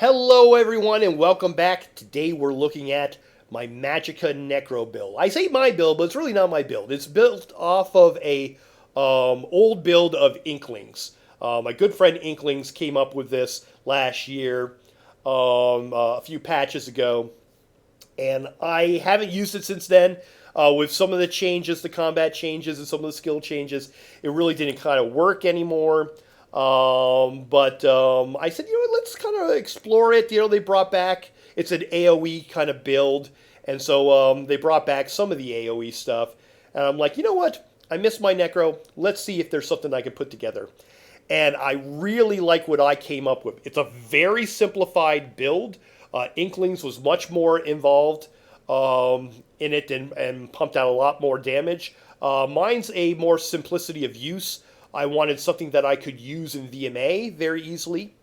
Hello everyone and welcome back. Today we're looking at my Magicka Necro build. I say my build, but it's really not my build. It's built off of a old build of Inklings. My good friend Inklings came up with this last year, a few patches ago, and I haven't used it since then. With some of the changes, the combat changes, and some of the skill changes, it really didn't kind of work anymore. But I said, let's kind of explore it. They brought back, it's an AoE kind of build. And so they brought back some of the AoE stuff. And I'm like, you know what? I miss my Necro. Let's see if there's something I can put together. And I really like what I came up with. It's a very simplified build. Inklings was much more involved in it and pumped out a lot more damage. Mine's a more simplicity of use. I wanted something that I could use in VMA very easily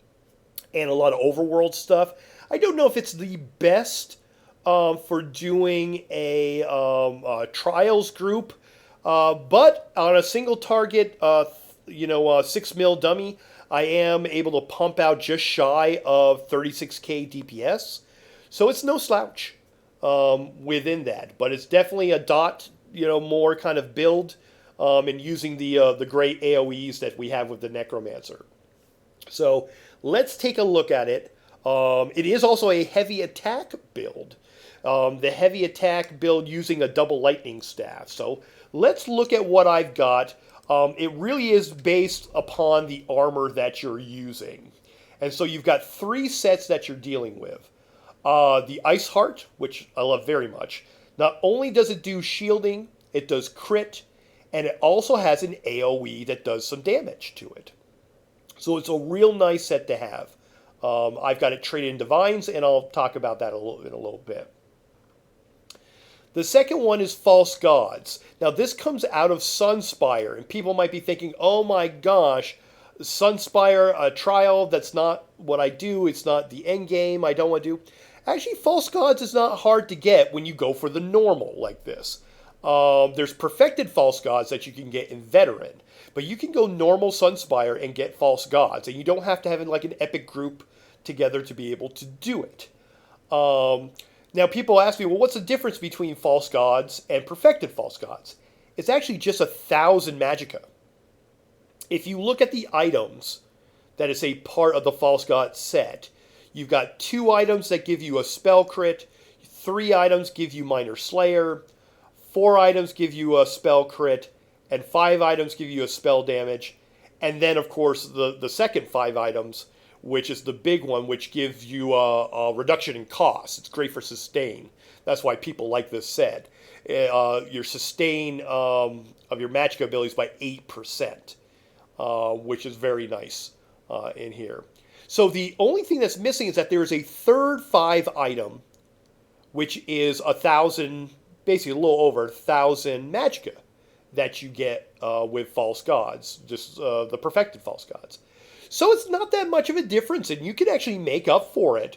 and a lot of overworld stuff. I don't know if it's the best for doing a trials group, but on a single target, 6 mil dummy, I am able to pump out just shy of 36k DPS. So it's no slouch within that, but it's definitely a dot, more kind of build. And using the great AoEs that we have with the Necromancer. So let's take a look at it. It is also a heavy attack build. The heavy attack build using a double lightning staff. So let's look at what I've got. It really is based upon the armor that you're using. And so you've got 3 sets that you're dealing with. The Ice Heart, which I love very much. Not only does it do shielding, it does crit, and it also has an AoE that does some damage to it. So it's a real nice set to have. I've got it traded in Divines, and I'll talk about that in a little bit. The second one is False Gods. Now this comes out of Sunspire, and people might be thinking, oh my gosh, Sunspire, a trial, that's not what I do, it's not the end game, I don't want to do. Actually, False Gods is not hard to get when you go for the normal like this. There's perfected False Gods that you can get in Veteran, but you can go normal Sunspire and get False Gods, and you don't have to have like an epic group together to be able to do it. Now people ask me, well, what's the difference between False Gods and perfected False Gods? It's actually just 1,000 Magicka. If you look at the items that is a part of the False God set, you've got 2 items that give you a spell crit, 3 items give you minor slayer, 4 items give you a spell crit, and 5 items give you a spell damage. And then, of course, the second 5 items, which is the big one, which gives you a reduction in cost. It's great for sustain. That's why people like this set. Your sustain of your magic abilities by 8%, which is very nice in here. So the only thing that's missing is that there is a third 5 item, which is 1,000, basically a little over 1,000 Magicka that you get with False Gods, just the perfected False Gods. So it's not that much of a difference, and you can actually make up for it,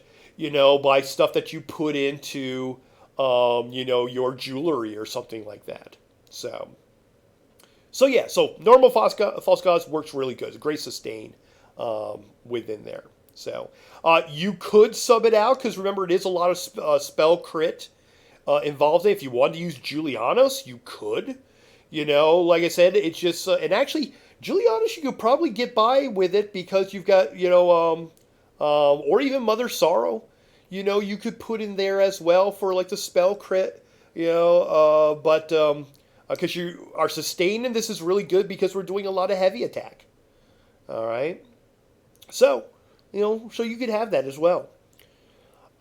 by stuff that you put into, your jewelry or something like that. So yeah, so normal False Gods works really good. It's a great sustain within there. So you could sub it out, because remember, it is a lot of spell crit involved in it. If you wanted to use Julianos, you could. Like I said, it's just... and actually, Julianos, you could probably get by with it, because you've got, or even Mother Sorrow, you could put in there as well for, like, the spell crit, but because you are sustained, and this is really good because we're doing a lot of heavy attack. All right? So, so you could have that as well.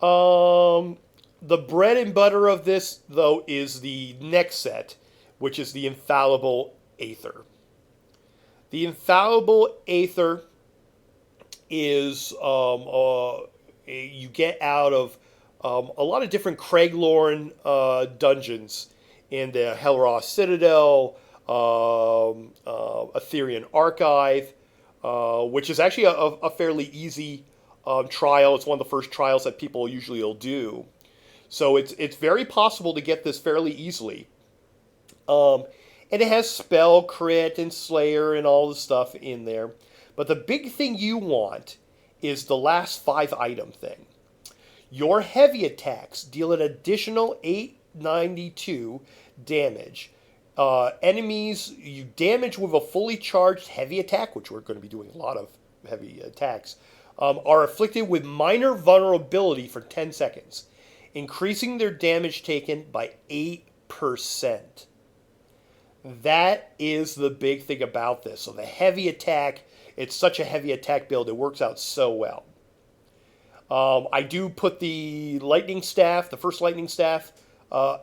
The bread and butter of this, though, is the next set, which is the Infallible Aether. The Infallible Aether is you get out of a lot of different Craiglorn dungeons in the Helroth Citadel, Etherean Archive, which is actually a fairly easy trial. It's one of the first trials that people usually will do. So it's very possible to get this fairly easily. And it has spell crit and slayer and all the stuff in there. But the big thing you want is the last 5-item thing. Your heavy attacks deal an additional 892 damage. Enemies you damage with a fully charged heavy attack, which we're going to be doing a lot of heavy attacks, are afflicted with minor vulnerability for 10 seconds, increasing their damage taken by 8%. That is the big thing about this. So the heavy attack, it's such a heavy attack build, it works out so well. I do put the lightning staff, the first lightning staff,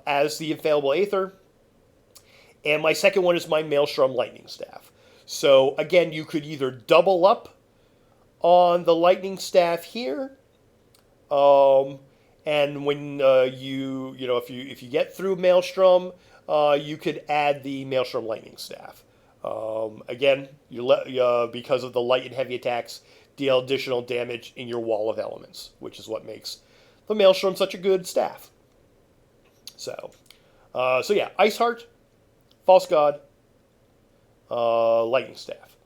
as the infallible Aether. And my second one is my Maelstrom lightning staff. So again, you could either double up on the lightning staff here, and when if you get through Maelstrom, you could add the Maelstrom lightning staff. Again, because of the light and heavy attacks, deal additional damage in your wall of elements, which is what makes the Maelstrom such a good staff. So yeah, Ice Heart, False God, lightning staff.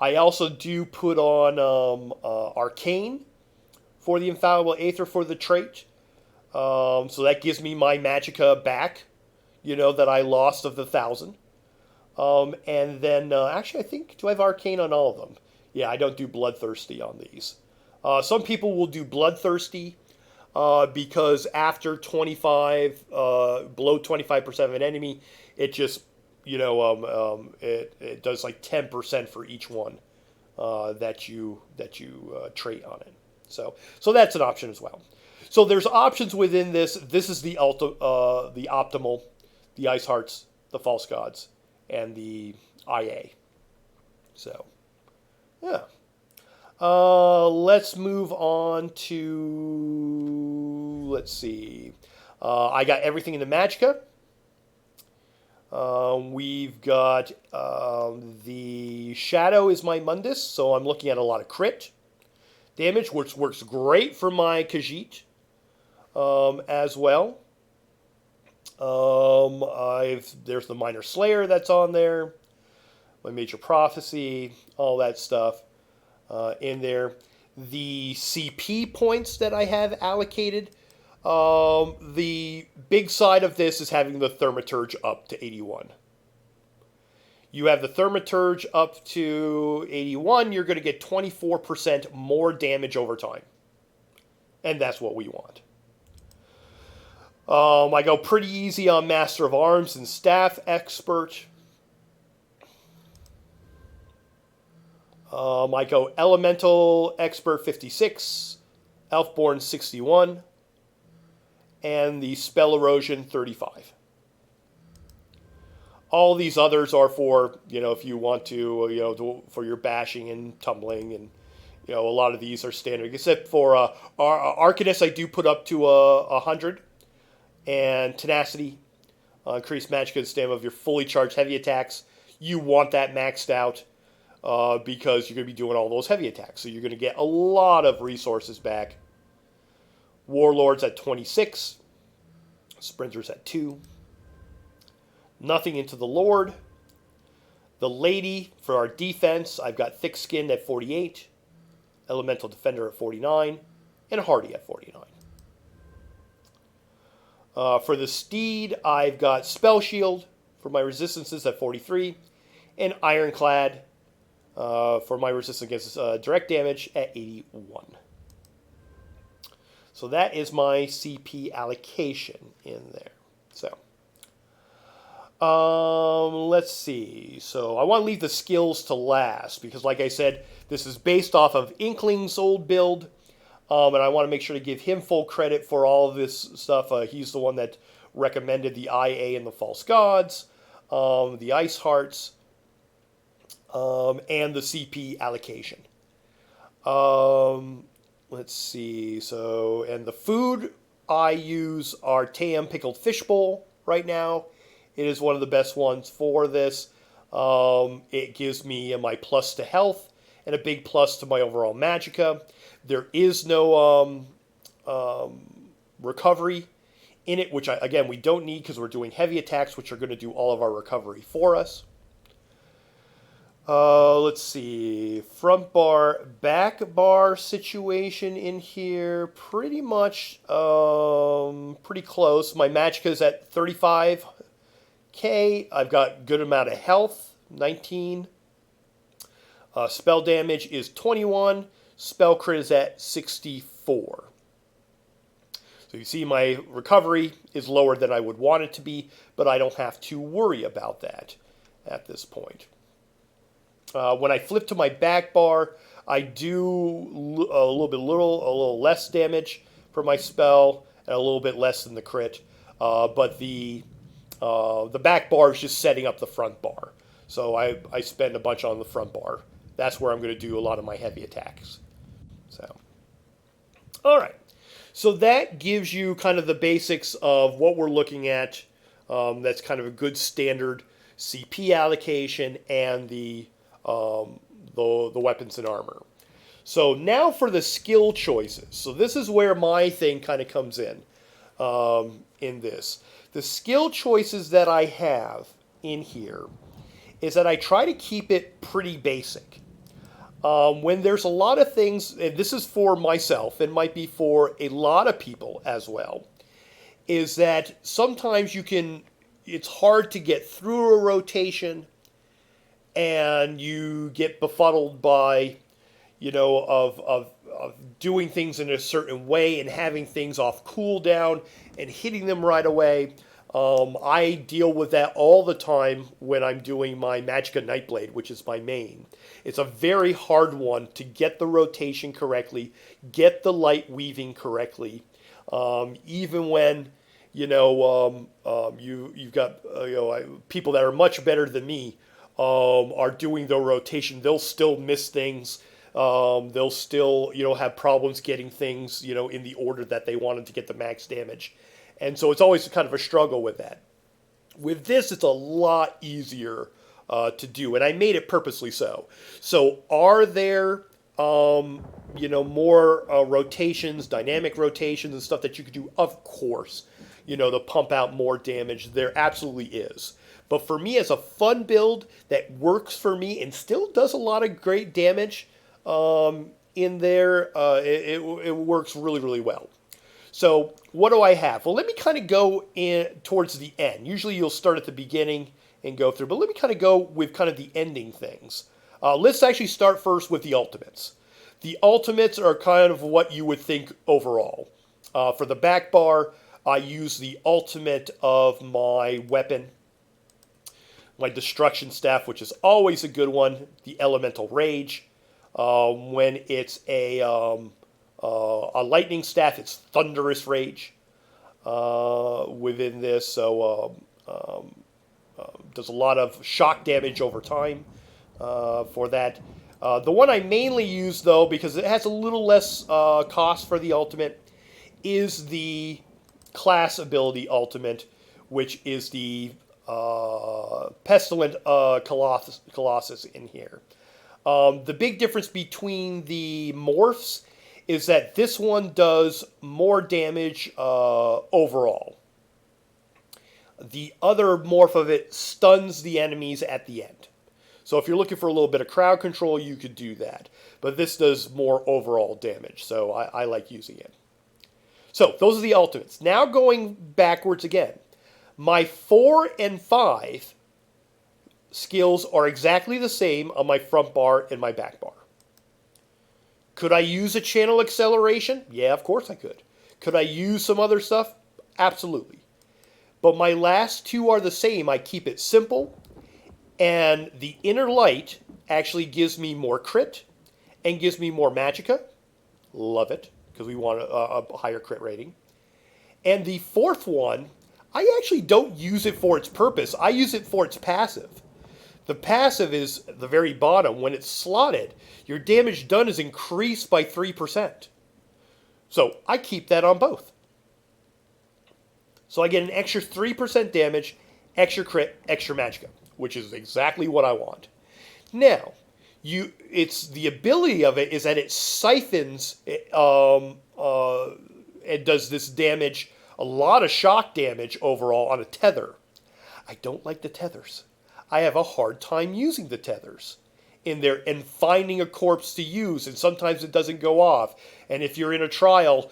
I also do put on Arcane for the infallible Aether for the trait. So that gives me my Magicka back, that I lost of the 1,000. And then, actually, I think, do I have Arcane on all of them? Yeah, I don't do Bloodthirsty on these. Some people will do Bloodthirsty because after 25, below 25% of an enemy, it just, it does like 10% for each one that you trait on it. So that's an option as well. So there's options within this. This is the optimal, the Ice Hearts, the False Gods, and the IA. So, yeah. Let's move on to, let's see. I got everything in the Magicka. We've got the Shadow is my Mundus, so I'm looking at a lot of crit damage, which works great for my Khajiit as well. There's the Minor Slayer that's on there, my Major Prophecy, all that stuff in there. The CP points that I have allocated, the big side of this is having the Thaumaturge up to 81. You have the Thaumaturge up to 81, you're going to get 24% more damage over time. And that's what we want. I go pretty easy on Master of Arms and Staff Expert. I go Elemental Expert 56, Elfborn 61, and the Spell Erosion 35. All these others are for, if you want to, for your bashing and tumbling, and, a lot of these are standard. Except for Arcanist, I do put up to 100. And Tenacity, increased magic and stamina of your fully charged heavy attacks. You want that maxed out because you're going to be doing all those heavy attacks. So you're going to get a lot of resources back. Warlords at 26. Sprinters at 2. Nothing into the Lord. The Lady, for our defense, I've got Thick Skinned at 48. Elemental Defender at 49. And Hardy at 49. For the Steed, I've got Spell Shield for my resistances at 43, and Ironclad for my resistance against direct damage at 81. So that is my CP allocation in there. So, let's see. So I want to leave the skills to last because, like I said, this is based off of Inkling's old build. And I want to make sure to give him full credit for all of this stuff. He's the one that recommended the IA and the False Gods, the Ice Hearts, and the CP allocation. Let's see. So, and the food I use are Tam Pickled Fishbowl right now. It is one of the best ones for this. It gives me my plus to health and a big plus to my overall Magicka. There is no recovery in it, which, again, we don't need because we're doing heavy attacks, which are going to do all of our recovery for us. Let's see. Front bar, back bar situation in here. Pretty much, pretty close. My Magicka is at 35k. I've got good amount of health, 19. Spell damage is 21. Spell crit is at 64. So you see my recovery is lower than I would want it to be, but I don't have to worry about that at this point. When I flip to my back bar, I do a little less damage for my spell and a little bit less than the crit. But the back bar is just setting up the front bar. So I spend a bunch on the front bar. That's where I'm going to do a lot of my heavy attacks. So, all right. So that gives you kind of the basics of what we're looking at. That's kind of a good standard CP allocation and the weapons and armor. So now for the skill choices. So this is where my thing kind of comes in this. The skill choices that I have in here is that I try to keep it pretty basic. When there's a lot of things, and this is for myself, and might be for a lot of people as well, is that sometimes it's hard to get through a rotation, and you get befuddled by, of doing things in a certain way and having things off cooldown and hitting them right away. I deal with that all the time when I'm doing my Magicka Nightblade, which is my main. It's a very hard one to get the rotation correctly, get the light weaving correctly, even when you've got people that are much better than me are doing the rotation. They'll still miss things. They'll still have problems getting things in the order that they wanted to get the max damage. And so it's always kind of a struggle with that. With this, it's a lot easier to do, and I made it purposely so. So are there, more rotations, dynamic rotations and stuff that you could do? Of course, to pump out more damage. There absolutely is. But for me, as a fun build that works for me and still does a lot of great damage in there, it works really, really well. So what do I have? Well, let me kind of go in towards the end. Usually you'll start at the beginning and go through, but let me kind of go with kind of the ending things. Let's actually start first with the ultimates. The ultimates are kind of what you would think overall. For the back bar, I use the ultimate of my weapon, my destruction staff, which is always a good one, the elemental rage. When it's a lightning staff, it's thunderous rage within this. So does a lot of shock damage over time for that. The one I mainly use, though, because it has a little less cost for the ultimate, is the class ability ultimate, which is the Pestilent Colossus in here. The big difference between the morphs is that this one does more damage overall. The other morph of it stuns the enemies at the end. So if you're looking for a little bit of crowd control, you could do that. But this does more overall damage, so I like using it. So those are the ultimates. Now going backwards again. My 4 and 5 skills are exactly the same on my front bar and my back bar. Could I use a channel acceleration? Yeah, of course I could. Could I use some other stuff? Absolutely. But my last two are the same. I keep it simple, and the inner light actually gives me more crit and gives me more magicka. Love it, because we want a higher crit rating. And the fourth one, I actually don't use it for its purpose. I use it for its passive. The passive is the very bottom. When it's slotted, your damage done is increased by 3%. So I keep that on both. So I get an extra 3% damage, extra crit, extra magicka, which is exactly what I want. Now, it's the ability of it is that it siphons and does this damage, a lot of shock damage overall on a tether. I don't like the tethers. I have a hard time using the tethers. in there and finding a corpse to use, and sometimes it doesn't go off. And if you're in a trial,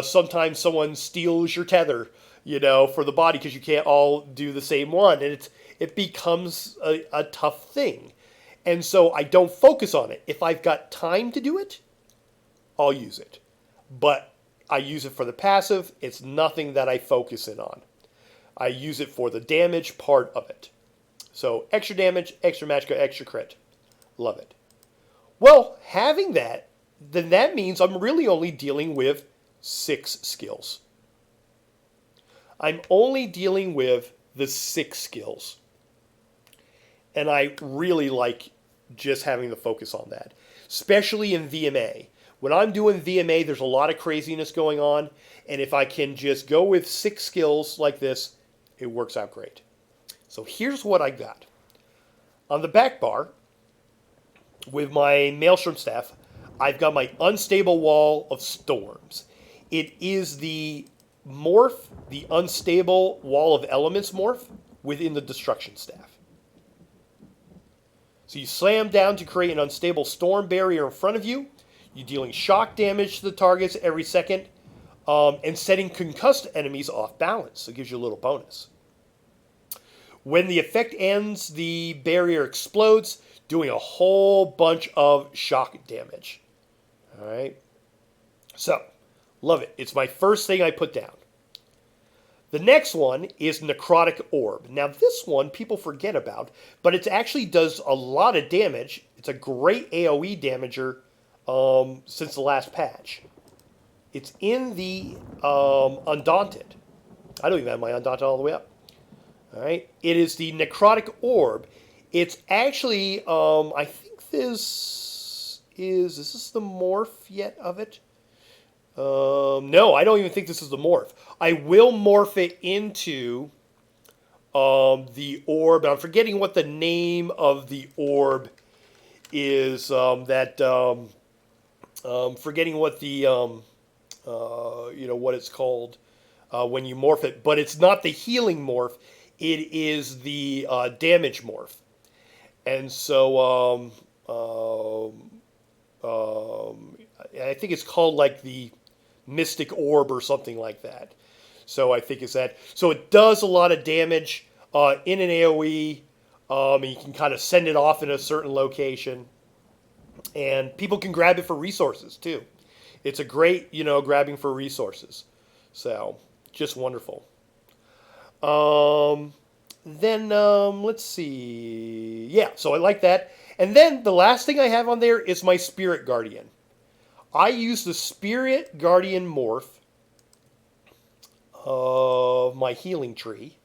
sometimes someone steals your tether, for the body because you can't all do the same one, and it becomes a tough thing. And so I don't focus on it. If I've got time to do it, I'll use it. But I use it for the passive. It's nothing that I focus in on. I use it for the damage part of it. So extra damage, extra Magicka, extra crit. Love it. Well, having that, then that means I'm really only dealing with 6 skills. I'm only dealing with the 6 skills. And I really like just having the focus on that, especially in VMA. When I'm doing VMA, there's a lot of craziness going on, and if I can just go with 6 skills like this, it works out great. So here's what I got. On the back bar, with my Maelstrom staff, I've got my Unstable Wall of Storms. It is the morph, the Unstable Wall of Elements morph within the Destruction Staff. So you slam down to create an unstable storm barrier in front of you. You're dealing shock damage to the targets every second, and setting concussed enemies off balance. So it gives you a little bonus. When the effect ends, the barrier explodes, doing a whole bunch of shock damage. All right. So, love it. It's my first thing I put down. The next one is Necrotic Orb. Now this one people forget about, but it actually does a lot of damage. It's a great AoE damager since the last patch. It's in the Undaunted. I don't even have my Undaunted all the way up. All right. It is the Necrotic Orb. It's actually, I think is this the morph yet of it? No, I don't even think this is the morph. I will morph it into the orb. I'm forgetting what the name of the orb is. Forgetting what the what it's called when you morph it. But it's not the healing morph. It is the damage morph. And so I think it's called like the Mystic Orb or something like that. So I think it's that. So it does a lot of damage in an AoE. And you can kind of send it off in a certain location. And people can grab it for resources too. It's a great, grabbing for resources. So just wonderful. Then let's see. Yeah, so I like that. And then the last thing I have on there is my Spirit Guardian. I use the Spirit Guardian morph of my healing tree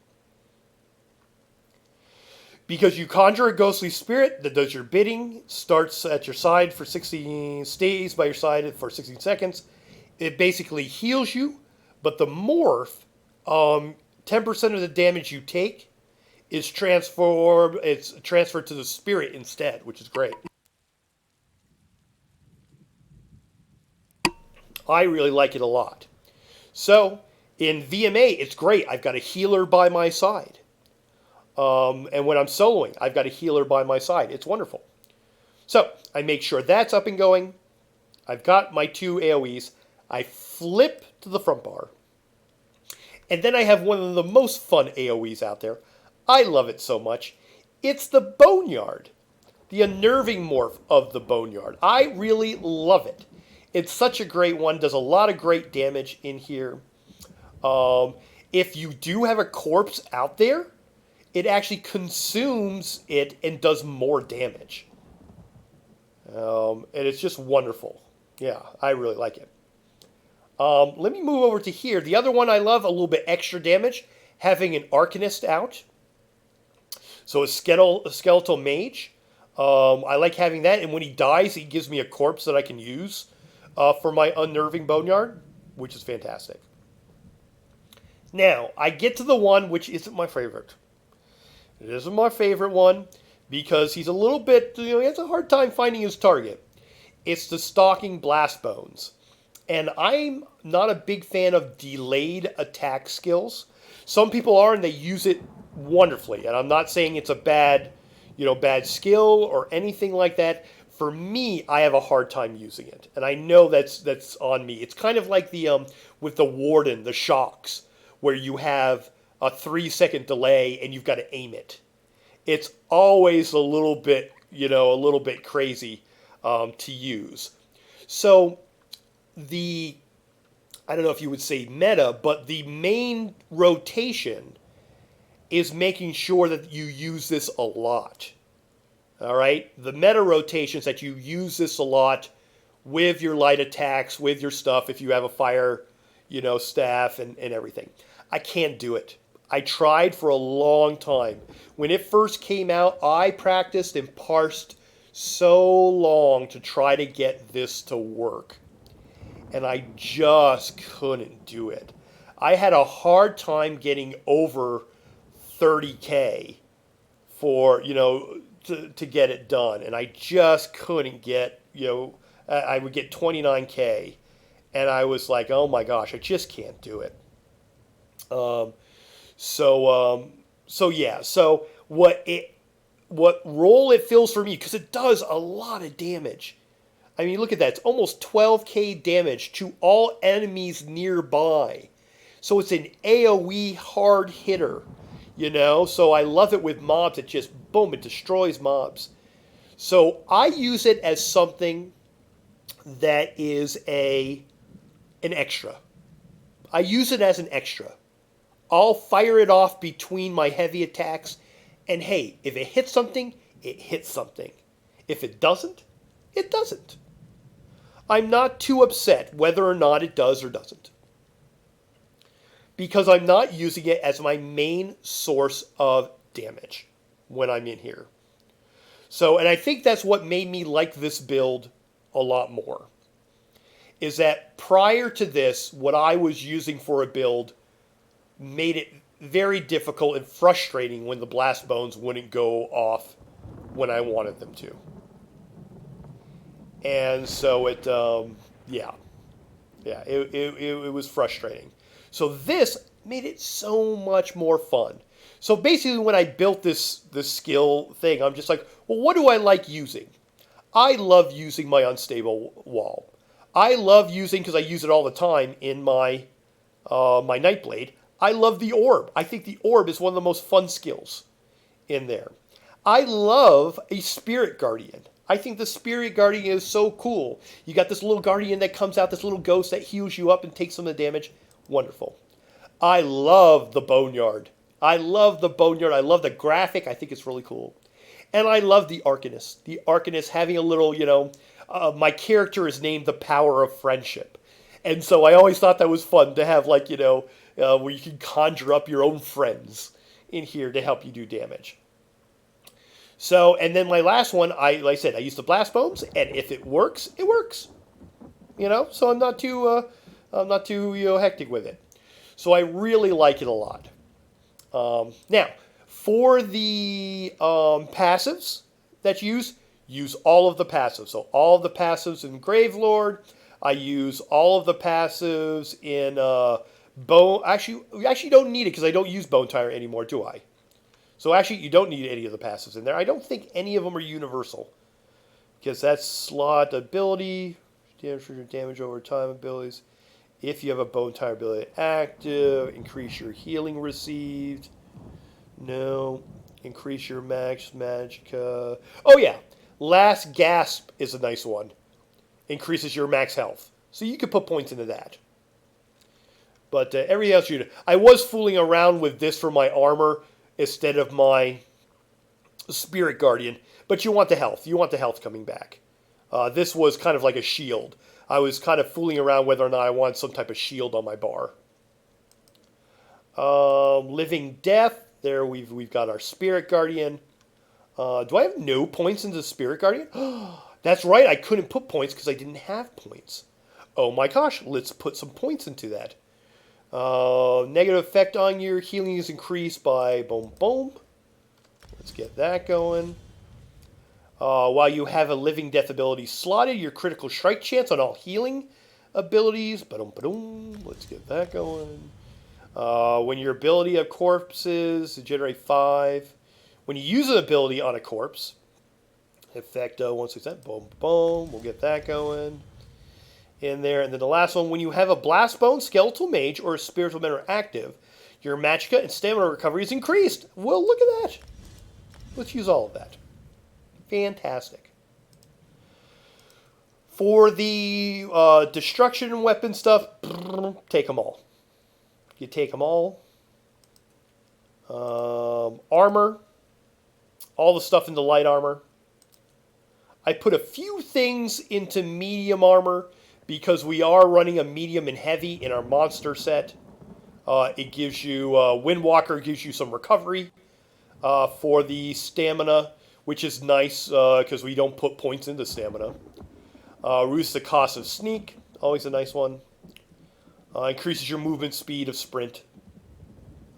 because you conjure a ghostly spirit that does your bidding, starts at your side for 16, stays by your side for 16 seconds. It basically heals you, but the morph, 10% of the damage you take is transferred to the spirit instead, which is great. I really like it a lot. So, in VMA, it's great. I've got a healer by my side. And when I'm soloing, I've got a healer by my side. It's wonderful. So, I make sure that's up and going. I've got my 2 AoEs. I flip to the front bar. And then I have one of the most fun AoEs out there. I love it so much. It's the Boneyard. The unnerving morph of the Boneyard. I really love it. It's such a great one. Does a lot of great damage in here. If you do have a corpse out there, it actually consumes it and does more damage. And it's just wonderful. Yeah, I really like it. Let me move over to here. The other one I love, a little bit extra damage, having an Arcanist out. So a skeletal mage. I like having that, and when he dies, he gives me a corpse that I can use for my unnerving Boneyard, which is fantastic. Now, I get to the one which isn't my favorite. It isn't my favorite one because he's a little bit, he has a hard time finding his target. It's the Stalking Blast Bones. And I'm not a big fan of delayed attack skills. Some people are, and they use it wonderfully. And I'm not saying it's a bad, bad skill or anything like that. For me, I have a hard time using it, and I know that's on me. It's kind of like the with the Warden, the shocks, where you have a 3 second delay and you've got to aim it. It's always a little bit crazy to use. So the I don't know if you would say meta, but the main rotation is making sure that you use this a lot. All right? The meta rotations that you use this a lot with your light attacks, with your stuff, if you have a fire, staff and everything. I can't do it. I tried for a long time. When it first came out, I practiced and parsed so long to try to get this to work. And I just couldn't do it. I had a hard time getting over 30K for, to get it done. And I just couldn't get, I would get 29K. And I was like, oh my gosh, I just can't do it. So what role it fills for me, because it does a lot of damage. I mean, look at that. It's almost 12K damage to all enemies nearby. So it's an AoE hard hitter, So I love it with mobs. It just, boom, it destroys mobs. So I use it as something that is an extra. I use it as an extra. I'll fire it off between my heavy attacks. And hey, if it hits something, it hits something. If it doesn't, it doesn't. I'm not too upset whether or not it does or doesn't, because I'm not using it as my main source of damage when I'm in here. So, and I think that's what made me like this build a lot more, is that prior to this, what I was using for a build made it very difficult and frustrating when the blast bones wouldn't go off when I wanted them to. And so it was frustrating. So this made it so much more fun. So basically, when I built this skill thing, I'm just like, well, what do I like using? I love using my unstable wall. I love using, because I use it all the time in my my Nightblade, I love the orb. I think the orb is one of the most fun skills in there. I love a Spirit Guardian. I think the Spirit Guardian is so cool. You got this little guardian that comes out, this little ghost that heals you up and takes some of the damage. Wonderful. I love the Boneyard. I love the Boneyard. I love the graphic. I think it's really cool. And I love the Arcanist. The Arcanist having a little, my character is named the Power of Friendship. And so I always thought that was fun to have, where you can conjure up your own friends in here to help you do damage. So, and then my last one, like I said, I use the blast bones, and if it works, it works. So I'm not too hectic with it. So I really like it a lot. Now, for the passives that you use all of the passives. So all of the passives in Gravelord. I use all of the passives in Bone. Actually, you actually don't need it because I don't use Bone Tire anymore, do I? So actually, you don't need any of the passives in there. I don't think any of them are universal, because that's slot ability, damage over time abilities. If you have a Bone Tire ability active, increase your healing received. No. Increase your max Magicka. Oh yeah, Last Gasp is a nice one. Increases your max health. So you could put points into that. But everything else I was fooling around with this for my armor instead of my Spirit Guardian. But you want the health. You want the health coming back. This was kind of like a shield. I was kind of fooling around whether or not I wanted some type of shield on my bar. Living Death. There we've got our Spirit Guardian. Do I have no points into Spirit Guardian? That's right, I couldn't put points because I didn't have points. Oh my gosh, let's put some points into that. Negative effect on your healing is increased by boom boom. Let's get that going. While you have a Living Death ability slotted, your critical strike chance on all healing abilities. Ba-dum, ba-dum. Let's get that going. When your ability of corpses, generate 5. When you use an ability on a corpse, effect 1/6, boom, boom, we'll get that going in there. And then the last one, when you have a Blast Bone, Skeletal Mage, or a Spiritual Mentor active, your Magicka and Stamina recovery is increased. Well, look at that. Let's use all of that. Fantastic. For the destruction weapon stuff, take them all. You take them all. Armor. All the stuff into light armor. I put a few things into medium armor because we are running a medium and heavy in our monster set. It gives you, Windwalker gives you some recovery for the stamina, which is nice because we don't put points into stamina. Reduces the cost of sneak, always a nice one. Increases your movement speed of sprint.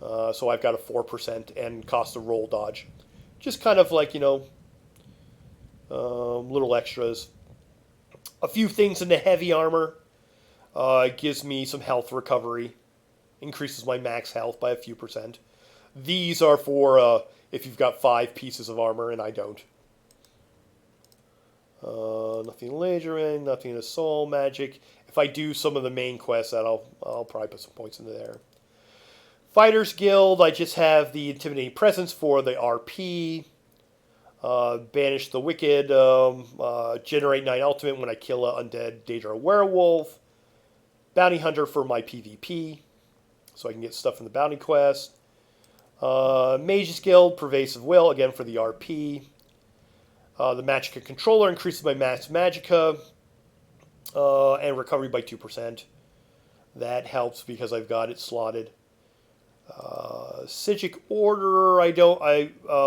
So I've got a 4% and cost of roll dodge. Just kind of like, little extras. A few things in the heavy armor. It gives me some health recovery. Increases my max health by a few percent. These are for if you've got 5 pieces of armor, and I don't. Nothing lasering, nothing in soul magic. If I do some of the main quests, I'll probably put some points into there. Fighters Guild, I just have the Intimidating Presence for the RP. Banish the Wicked. Generate 9 Ultimate when I kill an undead Daedra werewolf. Bounty Hunter for my PvP, so I can get stuff from the bounty quest. Mage's Guild, Pervasive Will, again for the RP. The Magicka Controller increases my max Magicka and recovery by 2%. That helps because I've got it slotted. Sigic Order,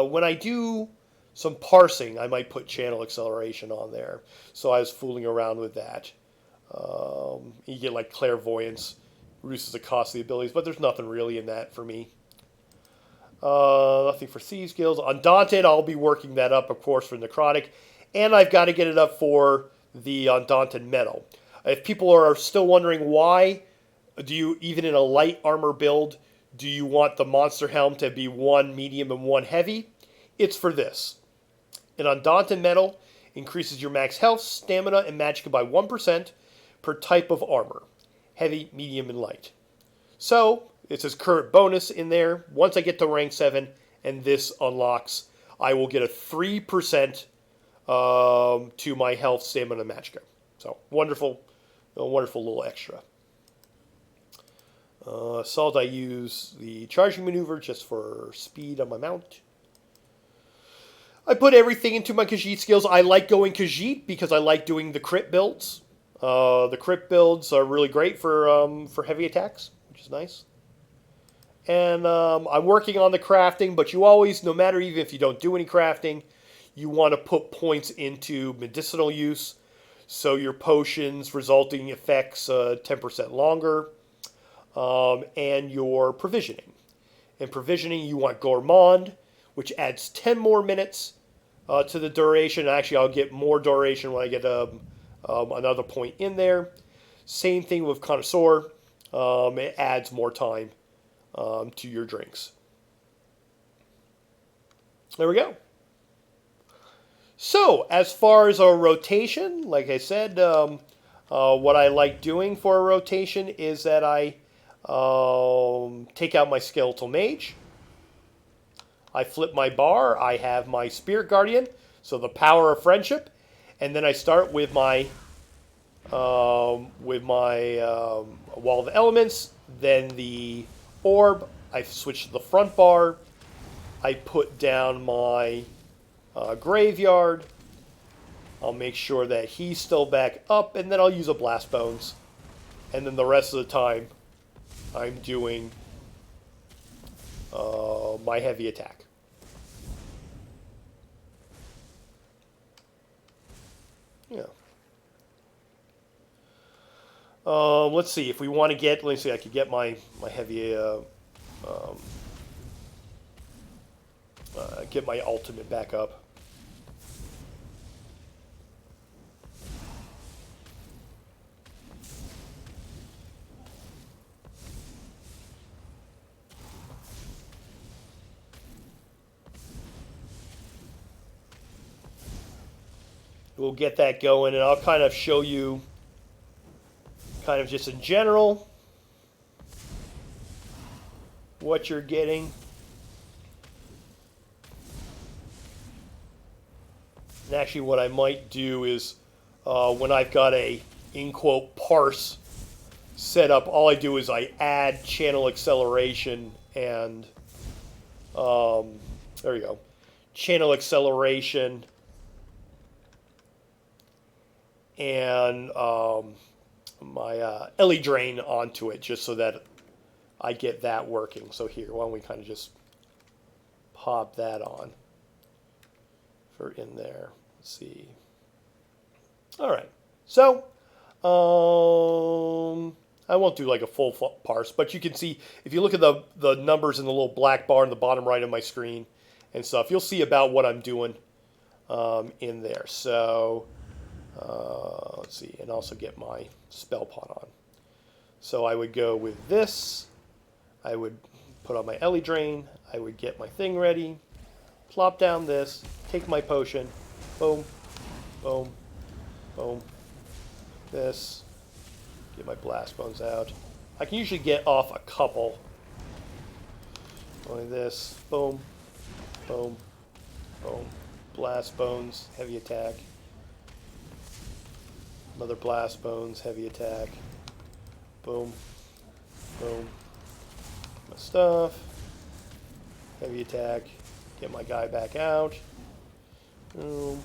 when I do some parsing, I might put Channel Acceleration on there. So I was fooling around with that. You get like Clairvoyance, reduces the cost of the abilities, but there's nothing really in that for me. Nothing for Thieves Guilds. Undaunted, I'll be working that up, of course, for Necrotic. And I've got to get it up for the Undaunted Metal. If people are still wondering why, even in a light armor build, do you want the Monster Helm to be 1 medium and 1 heavy? It's for this. An Undaunted Metal increases your max health, stamina, and magicka by 1% per type of armor. Heavy, medium, and light. So, it says current bonus in there. Once I get to rank 7 and this unlocks, I will get a 3% to my health, stamina, and magicka. So, wonderful, a wonderful little extra. Assault, I use the charging maneuver just for speed on my mount. I put everything into my Khajiit skills. I like going Khajiit because I like doing the crit builds. The crit builds are really great for heavy attacks, which is nice. And I'm working on the crafting, but you always, no matter even if you don't do any crafting, you want to put points into medicinal use. So your potions resulting effects 10% longer. And your provisioning. In provisioning, you want Gourmand, which adds 10 more minutes to the duration. Actually, I'll get more duration when I get another point in there. Same thing with Connoisseur. It adds more time to your drinks. There we go. So, as far as our rotation, like I said, what I like doing for a rotation is that I take out my Skeletal Mage. I flip my bar. I have my Spirit Guardian, so the power of friendship, and then I start with my Wall of Elements. Then the Orb. I switch to the front bar. I put down my Graveyard. I'll make sure that he's still back up, and then I'll use a Blast Bones, and then the rest of the time I'm doing my heavy attack. Yeah. Let's see if we want to get. Let's see. I could get my heavy. Get my ultimate back up. we'll get that going, and I'll kind of show you kind of just in general what you're getting. And actually what I might do is when I've got a, in quote, parse set up, all I do is I add channel acceleration and, there you go, channel acceleration and my LE drain onto it, just so that I get that working. So here, why don't we kind of just pop that on for in there. Let's see. All right. So, I won't do like a full parse, but you can see, if you look at the numbers in the little black bar in the bottom right of my screen and stuff, you'll see about what I'm doing in there. So, let's see, and also get my spell pot on. So I would go with this. I would put on my LE drain. I would get my thing ready. Plop down this. Take my potion. Boom. Boom. Boom. This. Get my blast bones out. I can usually get off a couple. Like this. Boom. Boom. Boom. Blast bones. Heavy attack. Another blast bones. Heavy attack. Boom. Boom. My stuff. Heavy attack. Get my guy back out. Boom.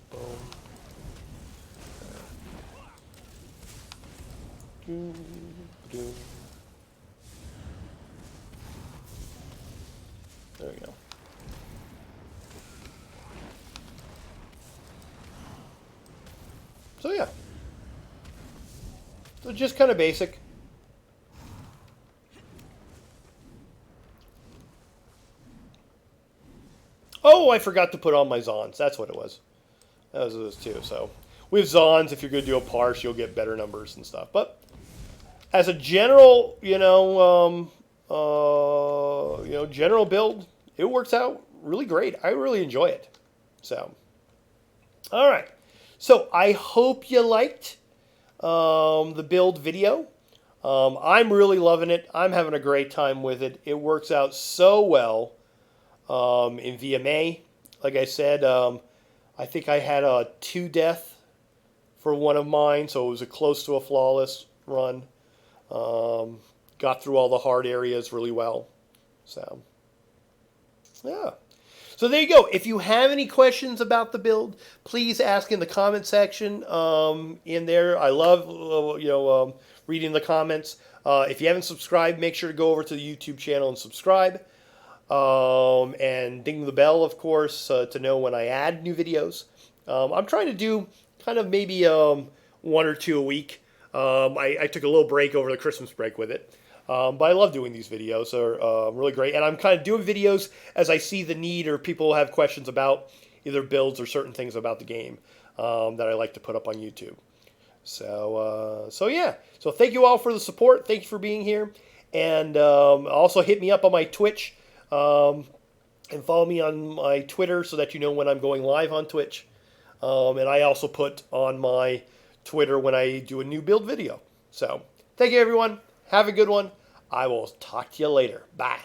Boom. Doom. Doom. There we go. So yeah. So just kind of basic. Oh, I forgot to put on my Zons. That's what it was. That was those two. So with Zons, if you're going to do a parse, you'll get better numbers and stuff. But as a general, general build, it works out really great. I really enjoy it. So, all right. So I hope you liked the build video. I'm really loving it. I'm having a great time with it. It works out so well in VMA. Like I said, I think I had a 2 death for one of mine, so it was close to a flawless run. Got through all the hard areas really well. So, yeah. So there you go. If you have any questions about the build, please ask in the comment section in there. I love, reading the comments. If you haven't subscribed, make sure to go over to the YouTube channel and subscribe. And ding the bell, of course, to know when I add new videos. I'm trying to do kind of maybe 1 or 2 a week. I took a little break over the Christmas break with it. But I love doing these videos. They're really great. And I'm kind of doing videos as I see the need or people have questions about either builds or certain things about the game that I like to put up on YouTube. So yeah. So thank you all for the support. Thank you for being here. And also hit me up on my Twitch. And follow me on my Twitter so that you know when I'm going live on Twitch. And I also put on my Twitter when I do a new build video. So thank you, everyone. Have a good one. I will talk to you later. Bye.